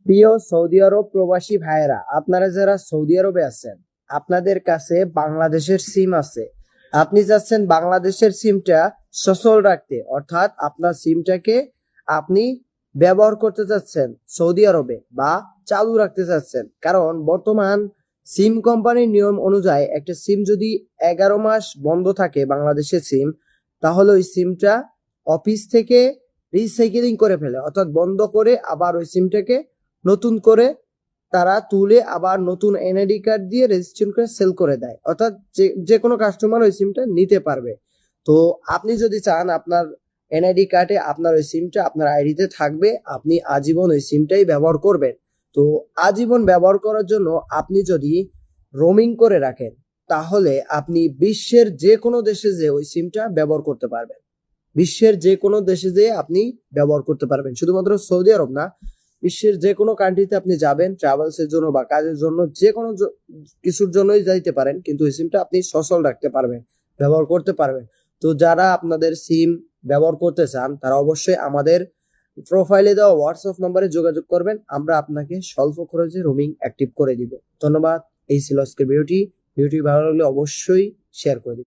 প্রিয় সৌদি আরব প্রবাসী ভাইয়েরা, আপনারা যারা সৌদি আরবে আছেন, আপনাদের কাছে বাংলাদেশের সিম আছে। আপনি চাচ্ছেন বাংলাদেশের সিমটা সচল রাখতে, অর্থাৎ আপনার সিমটাকে আপনি ব্যবহার করতে চাচ্ছেন সৌদি আরবে বা চালু রাখতে চাচ্ছেন। কারণ বর্তমান সিম কোম্পানির নিয়ম অনুযায়ী একটা সিম যদি 11 মাস বন্ধ থাকে বাংলাদেশের সিম, তাহলে ওই সিমটা অফিস থেকে রিসাইকেলিং করে ফেলে, অর্থাৎ বন্ধ করে আবার ওই সিমটাকে নতুন করে তারা তুলে আবার নতুন এনআইডি কার্ড দিয়ে রেজিস্ট্রেশন করে সেল করে দেয়, অর্থাৎ যে কোনো কাস্টমার ওই সিমটা নিতে পারবে। তো আপনি যদি চান আপনার এনআইডি কার্ডে আপনার ওই সিমটা আপনার আইডিতে থাকবে, আপনি আজীবন ওই সিমটাই ব্যবহার করবেন। তো আজীবন ব্যবহার করার জন্য আপনি যদি রোমিং করে রাখেন, তাহলে আপনি বিশ্বের যে কোনো দেশে যে ওই সিমটা ব্যবহার করতে পারবেন। বিশ্বের যে কোনো দেশে যেয়ে আপনি ব্যবহার করতে পারবেন, শুধুমাত্র সৌদি আরব না, বিশ্বের যে কোনো কান্ট্রিতে আপনি যাবেন ট্রাভেলস এর জন্য বা কাজের জন্য, যে কোনো কিছুর জন্যই যাইতে পারেন, কিন্তু এই সিমটা আপনি সচল রাখতে পারবেন, ব্যবহার করতে পারবেন। তো যারা আপনাদের সিম ব্যবহার করতে চান, তারা অবশ্যই আমাদের প্রোফাইলে দেওয়া হোয়াটসঅ্যাপ নম্বরে যোগাযোগ করবেন, আমরা আপনাকে স্বল্প খরচে রোমিং অ্যাক্টিভ করে দিব। ধন্যবাদ। এই ছিল আজকের ভিডিওটি ভালো লাগলে অবশ্যই শেয়ার করে দিন।